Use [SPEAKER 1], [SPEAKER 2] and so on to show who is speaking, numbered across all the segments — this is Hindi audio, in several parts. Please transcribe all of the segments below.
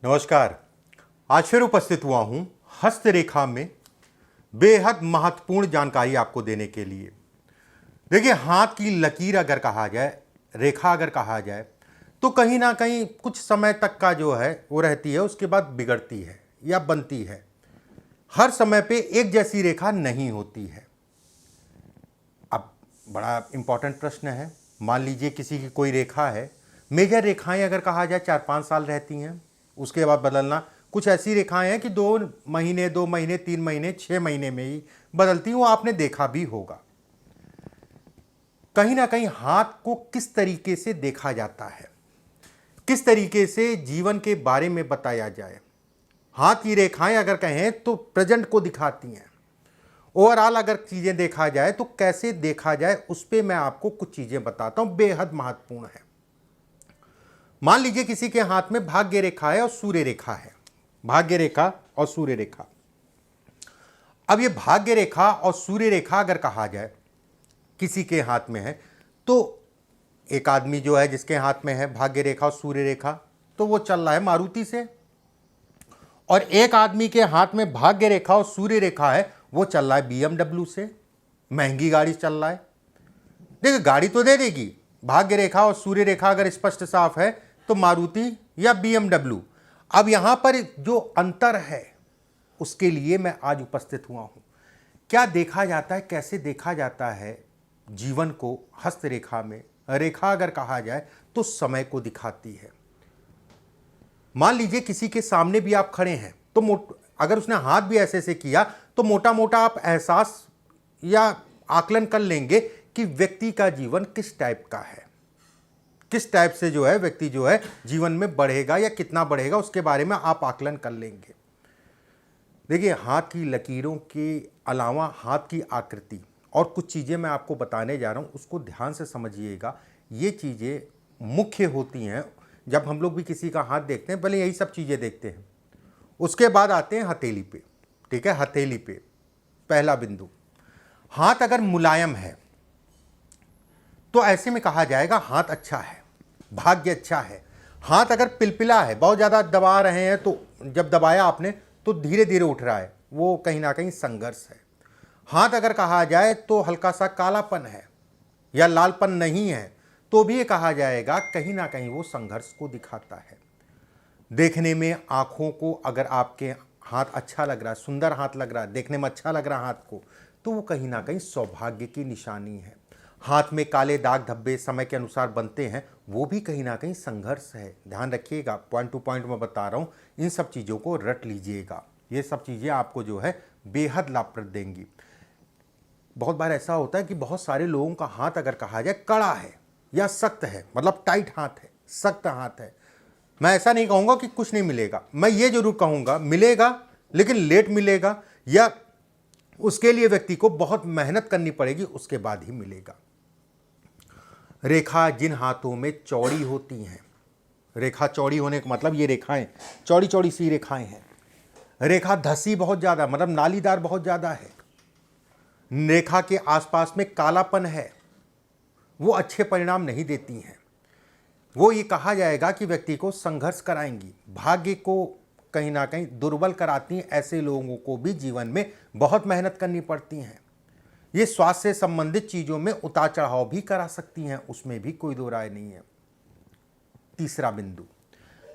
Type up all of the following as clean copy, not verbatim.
[SPEAKER 1] नमस्कार। आज फिर उपस्थित हुआ हूं हस्तरेखा में बेहद महत्वपूर्ण जानकारी आपको देने के लिए। देखिए, हाथ की लकीर अगर कहा जाए, रेखा अगर कहा जाए, तो कहीं ना कहीं कुछ समय तक का जो है वो रहती है, उसके बाद बिगड़ती है या बनती है। हर समय पे एक जैसी रेखा नहीं होती है। अब बड़ा इंपॉर्टेंट प्रश्न है, मान लीजिए किसी की कोई रेखा है, मेजर रेखाएं अगर कहा जाए 4-5 साल रहती हैं, उसके बाद बदलना। कुछ ऐसी रेखाएं हैं कि 2 महीने 2 महीने 3 महीने 6 महीने में ही बदलती हैं, वो आपने देखा भी होगा। कहीं ना कहीं हाथ को किस तरीके से देखा जाता है, किस तरीके से जीवन के बारे में बताया जाए। हाथ की रेखाएं अगर कहें तो प्रेजेंट को दिखाती हैं। ओवरऑल अगर चीजें देखा जाए तो कैसे देखा जाए, उस पर मैं आपको कुछ चीजें बताता हूं, बेहद महत्वपूर्ण है। मान लीजिए किसी के हाथ में भाग्य रेखा है और सूर्य रेखा है। भाग्य रेखा और सूर्य रेखा। अब ये भाग्य रेखा और सूर्य रेखा अगर कहा जाए किसी के हाथ में है, तो एक आदमी जो है जिसके हाथ में है भाग्य रेखा और सूर्य रेखा, तो वो चल रहा है मारुति से। और एक आदमी के हाथ में भाग्य रेखा और सूर्य रेखा है, वो चल रहा है BMW से। महंगी गाड़ी चल रहा है। देखिए, गाड़ी तो दे देगी, भाग्य रेखा और सूर्य रेखा अगर स्पष्ट साफ है तो मारुति या BMW। अब यहां पर जो अंतर है उसके लिए मैं आज उपस्थित हुआ हूं। क्या देखा जाता है, कैसे देखा जाता है जीवन को हस्तरेखा में। रेखा अगर कहा जाए तो समय को दिखाती है। मान लीजिए किसी के सामने भी आप खड़े हैं, तो अगर उसने हाथ भी ऐसे से किया तो मोटा मोटा आप एहसास या आकलन कर लेंगे कि व्यक्ति का जीवन किस टाइप का है, किस टाइप से जो है व्यक्ति जो है जीवन में बढ़ेगा या कितना बढ़ेगा, उसके बारे में आप आकलन कर लेंगे। देखिए, हाथ की लकीरों के अलावा हाथ की आकृति और कुछ चीज़ें मैं आपको बताने जा रहा हूँ, उसको ध्यान से समझिएगा। ये चीज़ें मुख्य होती हैं जब हम लोग भी किसी का हाथ देखते हैं, पहले यही सब चीज़ें देखते हैं, उसके बाद आते हैं हथेली पे। ठीक है, हथेली पे पहला बिंदु। हाथ अगर मुलायम है तो ऐसे में कहा जाएगा हाथ अच्छा है, भाग्य अच्छा है। हाथ अगर पिलपिला है, बहुत ज़्यादा दबा रहे हैं, तो जब दबाया आपने तो धीरे धीरे उठ रहा है, वो कहीं ना कहीं संघर्ष है। हाथ अगर कहा जाए तो हल्का सा कालापन है या लालपन नहीं है, तो भी ये कहा जाएगा कहीं ना कहीं वो संघर्ष को दिखाता है। देखने में आँखों को अगर आपके हाथ अच्छा लग रहा है, सुंदर हाथ लग रहा है, देखने में अच्छा लग रहा है हाथ को, तो वो कहीं ना कहीं सौभाग्य की निशानी है। हाथ में काले दाग धब्बे समय के अनुसार बनते हैं, वो भी कहीं ना कहीं संघर्ष है। ध्यान रखिएगा, पॉइंट टू पॉइंट मैं बता रहा हूँ, इन सब चीज़ों को रट लीजिएगा। ये सब चीज़ें आपको जो है बेहद लाभप्रद देंगी। बहुत बार ऐसा होता है कि बहुत सारे लोगों का हाथ अगर कहा जाए कड़ा है या सख्त है, मतलब टाइट हाथ है, सख्त हाथ है। मैं ऐसा नहीं कहूँगा कि कुछ नहीं मिलेगा, मैं ये जरूर कहूँगा मिलेगा, लेकिन लेट मिलेगा, या उसके लिए व्यक्ति को बहुत मेहनत करनी पड़ेगी, उसके बाद ही मिलेगा। रेखा जिन हाथों में चौड़ी होती हैं, रेखा चौड़ी होने का मतलब ये रेखाएं चौड़ी चौड़ी सी रेखाएं हैं। रेखा धसी बहुत ज़्यादा, मतलब नालीदार बहुत ज़्यादा है। रेखा के आसपास में कालापन है, वो अच्छे परिणाम नहीं देती हैं। वो ये कहा जाएगा कि व्यक्ति को संघर्ष कराएंगी, भाग्य को कहीं ना कहीं दुर्बल कराती हैं। ऐसे लोगों को भी जीवन में बहुत मेहनत करनी पड़ती हैं। ये स्वास्थ्य से संबंधित चीज़ों में उतार चढ़ाव भी करा सकती हैं, उसमें भी कोई दो राय नहीं है। तीसरा बिंदु,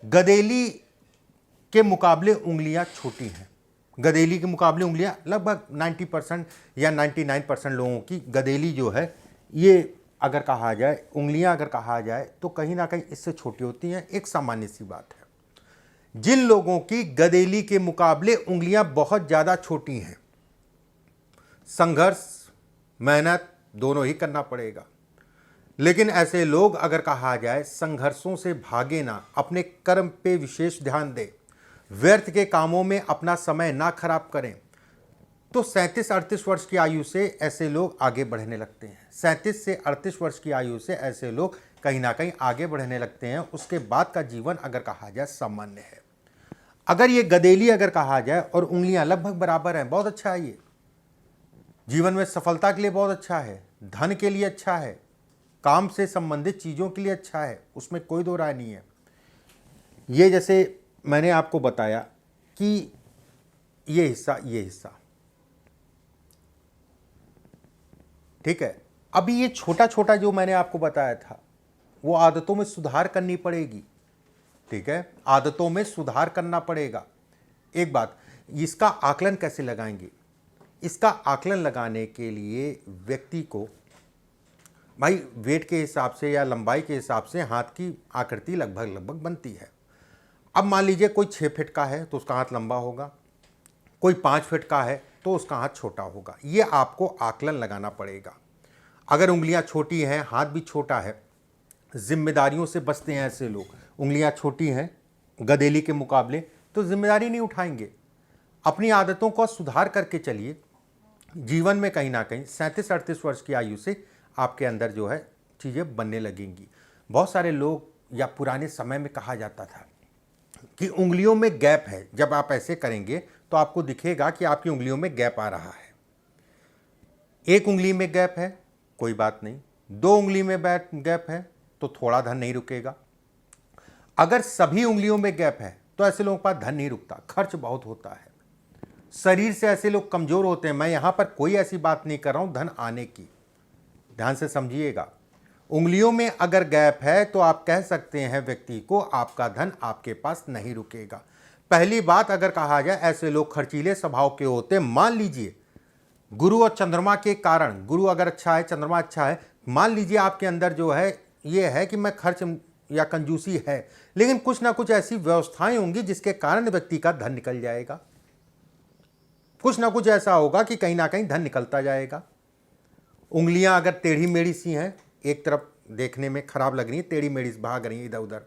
[SPEAKER 1] गदेली के मुकाबले उंगलियां छोटी हैं। गदेली के मुकाबले उंगलियां लगभग 90% या 99% लोगों की गदेली जो है, ये अगर कहा जाए उंगलियां अगर कहा जाए तो कहीं ना कहीं इससे छोटी होती हैं। एक सामान्य सी बात है। जिन लोगों की गदेली के मुकाबले उंगलियां बहुत ज़्यादा छोटी हैं, संघर्ष मेहनत दोनों ही करना पड़ेगा। लेकिन ऐसे लोग अगर कहा जाए संघर्षों से भागे ना, अपने कर्म पे विशेष ध्यान दें, व्यर्थ के कामों में अपना समय ना खराब करें, तो 37-38 वर्ष की आयु से ऐसे लोग आगे बढ़ने लगते हैं। 37 से 38 वर्ष की आयु से ऐसे लोग कहीं ना कहीं आगे बढ़ने लगते हैं। उसके बाद का जीवन अगर कहा जाए सामान्य है। अगर ये गदेली अगर कहा जाए और उंगलियां लगभग बराबर हैं, बहुत अच्छा है। ये जीवन में सफलता के लिए बहुत अच्छा है, धन के लिए अच्छा है, काम से संबंधित चीज़ों के लिए अच्छा है, उसमें कोई दो राय नहीं है। ये जैसे मैंने आपको बताया कि ये हिस्सा, ठीक है। अभी ये छोटा छोटा जो मैंने आपको बताया था वो आदतों में सुधार करनी पड़ेगी, ठीक है, आदतों में सुधार करना पड़ेगा। एक बात, इसका आकलन कैसे लगाएंगे? इसका आकलन लगाने के लिए व्यक्ति को भाई वेट के हिसाब से या लंबाई के हिसाब से हाथ की आकृति लगभग बनती है। अब मान लीजिए कोई 6 फीट का है तो उसका हाथ लंबा होगा, कोई 5 फीट का है तो उसका हाथ छोटा होगा। ये आपको आकलन लगाना पड़ेगा। अगर उंगलियां छोटी हैं, हाथ भी छोटा है, जिम्मेदारियों से बचते हैं ऐसे लोग, उंगलियां छोटी हैं गधेली के मुकाबले, तो जिम्मेदारी नहीं उठाएंगे। अपनी आदतों को सुधार करके चलिए। जीवन में कहीं ना कहीं 37-38 वर्ष की आयु से आपके अंदर जो है चीज़ें बनने लगेंगी। बहुत सारे लोग या पुराने समय में कहा जाता था कि उंगलियों में गैप है, जब आप ऐसे करेंगे तो आपको दिखेगा कि आपकी उंगलियों में गैप आ रहा है। एक उंगली में गैप है, कोई बात नहीं, 2 उंगली में गैप है तो थोड़ा धन नहीं रुकेगा। अगर सभी उंगलियों में गैप है तो ऐसे लोगों के पास धन नहीं रुकता, खर्च बहुत होता है। शरीर से ऐसे लोग कमजोर होते हैं। मैं यहां पर कोई ऐसी बात नहीं कर रहा हूं धन आने की, ध्यान से समझिएगा। उंगलियों में अगर गैप है तो आप कह सकते हैं व्यक्ति को आपका धन आपके पास नहीं रुकेगा। पहली बात, अगर कहा जाए ऐसे लोग खर्चीले स्वभाव के होते, मान लीजिए गुरु और चंद्रमा के कारण, गुरु अगर अच्छा है, चंद्रमा अच्छा है, मान लीजिए आपके अंदर जो है ये है कि मैं खर्च या कंजूसी है, लेकिन कुछ ना कुछ ऐसी व्यवस्थाएं होंगी जिसके कारण व्यक्ति का धन निकल जाएगा। कुछ ना कुछ ऐसा होगा कि कहीं ना कहीं धन निकलता जाएगा। उंगलियां अगर टेढ़ी मेढ़ी सी हैं, एक तरफ देखने में खराब लग रही है, टेढ़ी मेढ़ी भाग रही है इधर उधर,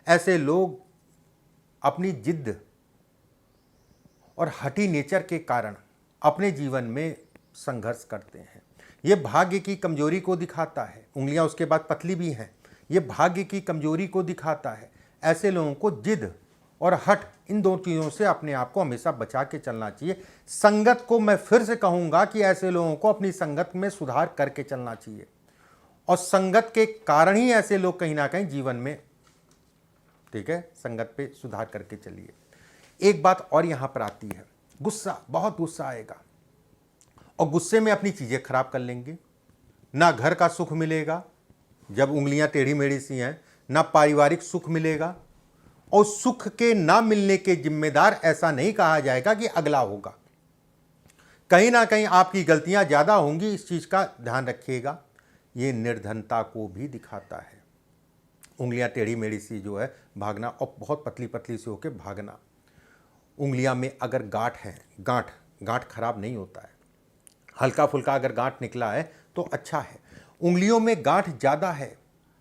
[SPEAKER 1] ऐसे लोग अपनी जिद्द और हठी नेचर के कारण अपने जीवन में संघर्ष करते हैं। ये भाग्य की कमजोरी को दिखाता है। उंगलियां उसके बाद पतली भी हैं, ये भाग्य की कमजोरी को दिखाता है। ऐसे लोगों को जिद और हट, इन दो चीज़ों से अपने आप को हमेशा बचा के चलना चाहिए। संगत को मैं फिर से कहूँगा कि ऐसे लोगों को अपनी संगत में सुधार करके चलना चाहिए, और संगत के कारण ही ऐसे लोग कहीं ना कहीं जीवन में, ठीक है, संगत पे सुधार करके चलिए। एक बात और यहाँ पर आती है, गुस्सा, बहुत गुस्सा आएगा और गुस्से में अपनी चीज़ें खराब कर लेंगे। ना घर का सुख मिलेगा जब उंगलियां टेढ़ी मेढ़ी सी हैं, ना पारिवारिक सुख मिलेगा, और सुख के ना मिलने के जिम्मेदार ऐसा नहीं कहा जाएगा कि अगला होगा। कहीं ना कहीं आपकी गलतियां ज़्यादा होंगी, इस चीज़ का ध्यान रखिएगा। ये निर्धनता को भी दिखाता है। उंगलियां टेढ़ी मेढ़ी सी जो है भागना, और बहुत पतली पतली सी होकर भागना। उंगलियां में अगर गांठ है, गांठ खराब नहीं होता है, हल्का फुल्का अगर गांठ निकला है तो अच्छा है। उंगलियों में गांठ ज़्यादा है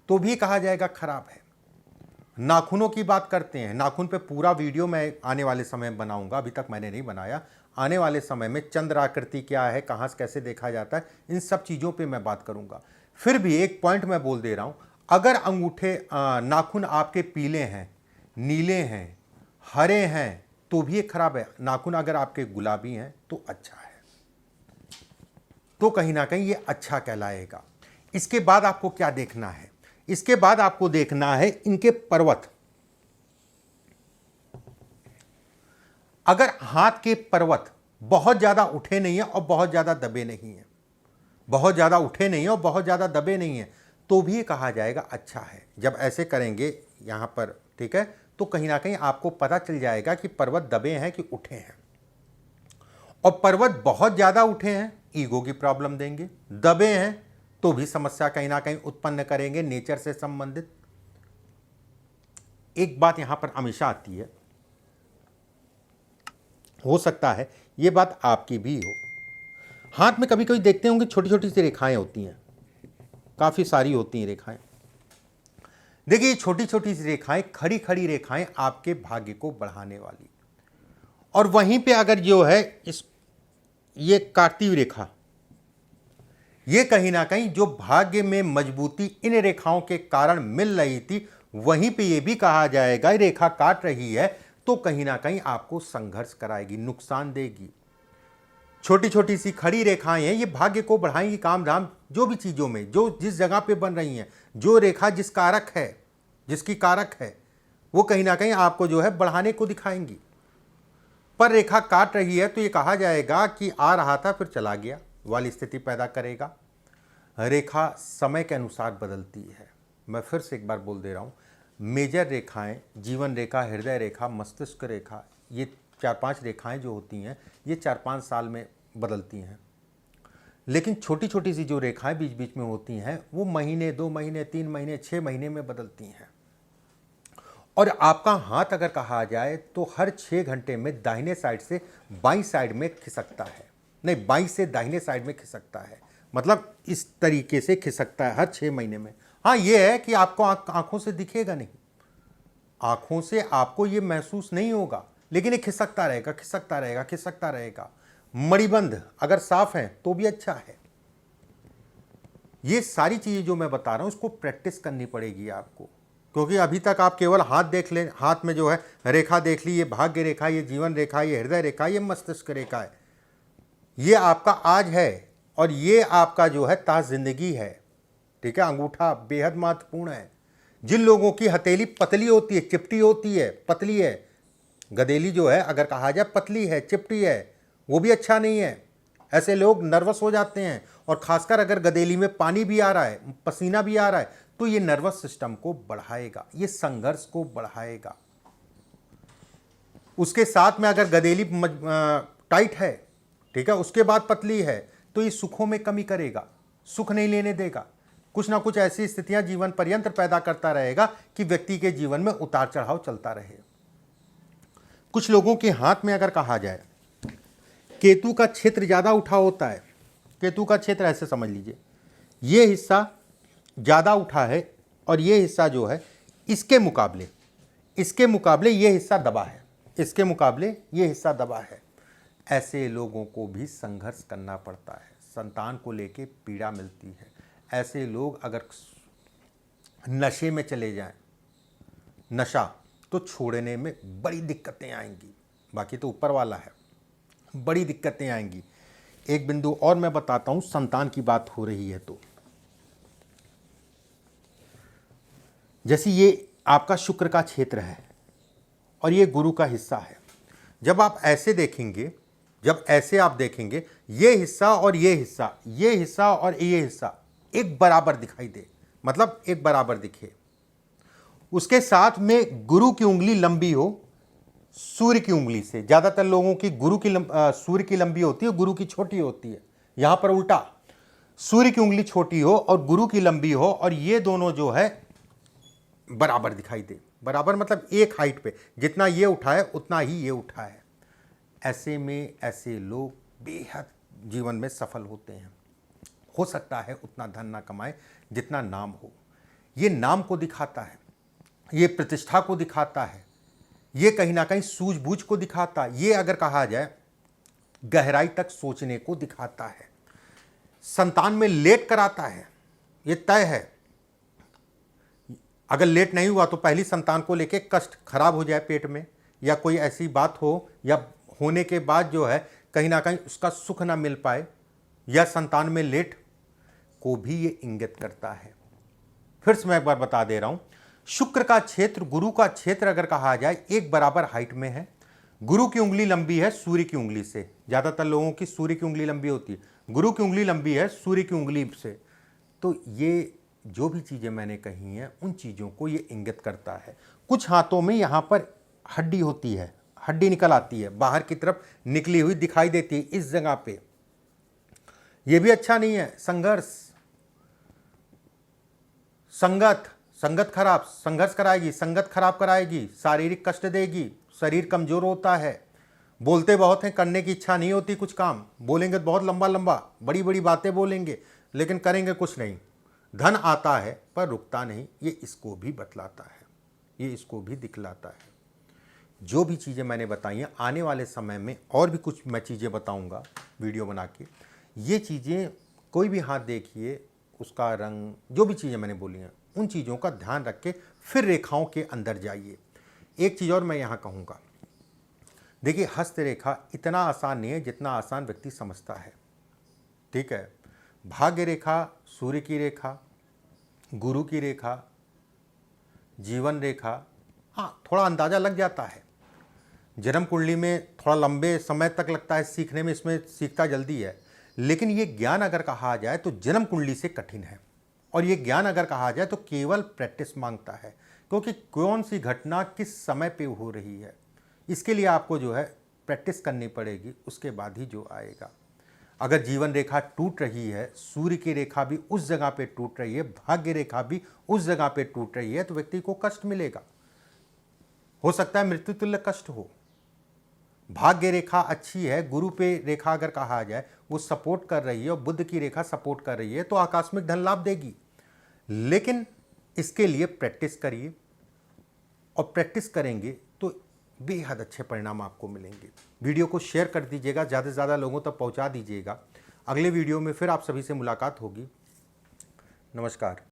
[SPEAKER 1] तो भी कहा जाएगा खराब है। नाखूनों की बात करते हैं, नाखून पे पूरा वीडियो मैं आने वाले समय में बनाऊंगा, अभी तक मैंने नहीं बनाया। आने वाले समय में चंद्र आकृति क्या है, कहाँ से कैसे देखा जाता है, इन सब चीज़ों पे मैं बात करूंगा। फिर भी एक पॉइंट मैं बोल दे रहा हूँ, अगर अंगूठे नाखून आपके पीले हैं, नीले हैं, हरे हैं तो भी ये खराब है। नाखून अगर आपके गुलाबी हैं तो अच्छा है, तो कहीं ना कहीं ये अच्छा कहलाएगा। इसके बाद आपको क्या देखना है? इसके बाद आपको देखना है इनके पर्वत। अगर हाथ के पर्वत बहुत ज्यादा उठे नहीं है और बहुत ज्यादा दबे नहीं है, बहुत ज्यादा उठे नहीं है और बहुत ज्यादा दबे नहीं है, तो भी कहा जाएगा अच्छा है। जब ऐसे करेंगे यहां पर, ठीक है, तो कहीं ना कहीं आपको पता चल जाएगा कि पर्वत दबे हैं कि उठे हैं। और पर्वत बहुत ज्यादा उठे हैं, ईगो की प्रॉब्लम देंगे। दबे हैं तो भी समस्या कहीं ना कहीं उत्पन्न करेंगे, नेचर से संबंधित। एक बात यहां पर हमेशा आती है, हो सकता है ये बात आपकी भी हो, हाथ में कभी कभी देखते होंगे छोटी छोटी सी रेखाएं होती हैं, काफी सारी होती हैं रेखाएं। देखिए ये छोटी छोटी सी रेखाएं, खड़ी खड़ी रेखाएं आपके भाग्य को बढ़ाने वाली। और वहीं पे अगर जो है ये काटती हुई रेखा, ये कहीं ना कहीं जो भाग्य में मजबूती इन रेखाओं के कारण मिल रही थी, वहीं पे ये भी कहा जाएगा रेखा काट रही है तो कहीं ना कहीं आपको संघर्ष कराएगी, नुकसान देगी। छोटी छोटी सी खड़ी रेखाएं हैं, ये भाग्य को बढ़ाएंगी, काम धाम जो भी चीज़ों में, जो जिस जगह पे बन रही हैं, जो रेखा जिस कारक है, जिसकी कारक है, वो कहीं ना कहीं आपको जो है बढ़ाने को दिखाएंगी। पर रेखा काट रही है तो ये कहा जाएगा कि आ रहा था फिर चला गया वाली स्थिति पैदा करेगा। रेखा समय के अनुसार बदलती है। मैं फिर से एक बार बोल दे रहा हूँ, मेजर रेखाएं, जीवन रेखा, हृदय रेखा, मस्तिष्क रेखा, ये 4-5 रेखाएं जो होती हैं ये 4-5 साल में बदलती हैं। लेकिन छोटी छोटी सी जो रेखाएं बीच बीच में होती हैं वो महीने, 2 महीने, 3 महीने, 6 महीने में बदलती हैं। और आपका हाथ अगर कहा जाए तो हर 6 घंटे में दाहिने साइड से बाईं साइड में खिसकता है, नहीं बाईं से दाहिने साइड में खिसकता है, मतलब इस तरीके से खिसकता है हर 6 महीने में। हाँ, ये है कि आपको आंखों से दिखेगा नहीं, आंखों से आपको ये महसूस नहीं होगा, लेकिन ये खिसकता रहेगा, खिसकता रहेगा, खिसकता रहेगा। मणिबंध अगर साफ है तो भी अच्छा है। ये सारी चीज़ें जो मैं बता रहा हूँ इसको प्रैक्टिस करनी पड़ेगी आपको, क्योंकि अभी तक आप केवल हाथ देख लें, हाथ में जो है रेखा देख ली, ये भाग्य रेखा, ये जीवन रेखा, ये हृदय रेखा, ये मस्तिष्क रेखा है, ये आपका आज है और ये आपका जो है ताज जिंदगी है। ठीक है, अंगूठा बेहद महत्वपूर्ण है। जिन लोगों की हथेली पतली होती है, चिपटी होती है, पतली है, गदेली जो है अगर कहा जाए पतली है, चिपटी है, वो भी अच्छा नहीं है। ऐसे लोग नर्वस हो जाते हैं, और खासकर अगर गदेली में पानी भी आ रहा है, पसीना भी आ रहा है, तो ये नर्वस सिस्टम को बढ़ाएगा, ये संघर्ष को बढ़ाएगा। उसके साथ में अगर गदेली टाइट है, ठीक है, उसके बाद पतली है, तो ये सुखों में कमी करेगा, सुख नहीं लेने देगा। कुछ ना कुछ ऐसी स्थितियां जीवन पर्यंत पैदा करता रहेगा कि व्यक्ति के जीवन में उतार चढ़ाव चलता रहे। कुछ लोगों के हाथ में अगर कहा जाए केतु का क्षेत्र ज़्यादा उठा होता है, केतु का क्षेत्र ऐसे समझ लीजिए, ये हिस्सा ज़्यादा उठा है और ये हिस्सा जो है इसके मुकाबले ये हिस्सा दबा है, इसके मुकाबले ये हिस्सा दबा है। ऐसे लोगों को भी संघर्ष करना पड़ता है, संतान को लेके पीड़ा मिलती है। ऐसे लोग अगर नशे में चले जाएं, नशा तो छोड़ने में बड़ी दिक्कतें आएंगी, बाकी तो ऊपर वाला है, बड़ी दिक्कतें आएंगी। एक बिंदु और मैं बताता हूं, संतान की बात हो रही है तो जैसे ये आपका शुक्र का क्षेत्र है और ये गुरु का हिस्सा है। जब आप ऐसे देखेंगे, जब ऐसे आप देखेंगे, ये हिस्सा और ये हिस्सा, ये हिस्सा और ये हिस्सा एक बराबर दिखाई दे, मतलब एक बराबर दिखे। उसके साथ में गुरु की उंगली लंबी हो सूर्य की उंगली से। ज़्यादातर लोगों की सूर्य की लंबी होती है, गुरु की छोटी होती है। यहाँ पर उल्टा, सूर्य की उंगली छोटी हो और गुरु की लंबी हो, और ये दोनों जो है बराबर दिखाई दे। बराबर मतलब एक हाइट पे, जितना ये उठा है उतना ही ये उठा है। ऐसे में ऐसे लोग बेहद जीवन में सफल होते हैं। हो सकता है उतना धन ना कमाए जितना नाम हो। ये नाम को दिखाता है, ये प्रतिष्ठा को दिखाता है, ये कहीं ना कहीं सूझबूझ को दिखाता है, ये अगर कहा जाए गहराई तक सोचने को दिखाता है। संतान में लेट कराता है, ये तय है। अगर लेट नहीं हुआ तो पहली संतान को लेके कष्ट, खराब हो जाए पेट में, या कोई ऐसी बात हो, या होने के बाद जो है कहीं ना कहीं उसका सुख ना मिल पाए, या संतान में लेट को भी ये इंगित करता है। फिर से मैं एक बार बता दे रहा हूं, शुक्र का क्षेत्र, गुरु का क्षेत्र अगर कहा जाए एक बराबर हाइट में है। गुरु की उंगली लंबी है सूर्य की उंगली से, ज़्यादातर लोगों की सूर्य की उंगली लंबी होती है, गुरु की उंगली लंबी है सूर्य की उंगली से। तो ये जो भी चीज़ें मैंने कही हैं उन चीज़ों को ये इंगित करता है। कुछ हाथों में यहाँ पर हड्डी होती है, हड्डी निकल आती है, बाहर की तरफ निकली हुई दिखाई देती है इस जगह पे, ये भी अच्छा नहीं है। संघर्ष, संगत खराब, संघर्ष कराएगी, संगत खराब कराएगी, शारीरिक कष्ट देगी, शरीर कमजोर होता है, बोलते बहुत हैं, करने की इच्छा नहीं होती कुछ काम, बोलेंगे तो बहुत लंबा लंबा बड़ी बड़ी बातें बोलेंगे, लेकिन करेंगे कुछ नहीं। धन आता है पर रुकता नहीं, ये इसको भी बतलाता है, ये इसको भी दिखलाता है। जो भी चीज़ें मैंने बताई हैं, आने वाले समय में और भी कुछ मैं चीज़ें बताऊंगा वीडियो बना के। ये चीज़ें कोई भी हाथ देखिए, उसका रंग, जो भी चीज़ें मैंने बोली हैं उन चीज़ों का ध्यान रख के फिर रेखाओं के अंदर जाइए। एक चीज़ और मैं यहाँ कहूँगा, देखिए हस्तरेखा इतना आसान नहीं है जितना आसान व्यक्ति समझता है। ठीक है, भाग्य रेखा, सूर्य की रेखा, गुरु की रेखा, जीवन रेखा, हाँ, थोड़ा अंदाज़ा लग जाता है। जन्म कुंडली में थोड़ा लंबे समय तक लगता है सीखने में, इसमें सीखता जल्दी है। लेकिन ये ज्ञान अगर कहा जाए तो जन्म कुंडली से कठिन है, और ये ज्ञान अगर कहा जाए तो केवल प्रैक्टिस मांगता है, क्योंकि कौन सी घटना किस समय पे हो रही है इसके लिए आपको जो है प्रैक्टिस करनी पड़ेगी, उसके बाद ही जो आएगा। अगर जीवन रेखा टूट रही है, सूर्य की रेखा भी उस जगह पे टूट रही है, भाग्य रेखा भी उस जगह पे टूट रही है, तो व्यक्ति को कष्ट मिलेगा। हो सकता है मृत्यु तुल्य कष्ट हो। भाग्य रेखा अच्छी है, गुरु पे रेखा अगर कहा जाए वो सपोर्ट कर रही है, और बुध की रेखा सपोर्ट कर रही है, तो आकस्मिक धन लाभ देगी। लेकिन इसके लिए प्रैक्टिस करिए, और प्रैक्टिस करेंगे तो बेहद अच्छे परिणाम आपको मिलेंगे। वीडियो को शेयर कर दीजिएगा, ज़्यादा से ज़्यादा लोगों तक पहुंचा दीजिएगा। अगले वीडियो में फिर आप सभी से मुलाकात होगी। नमस्कार।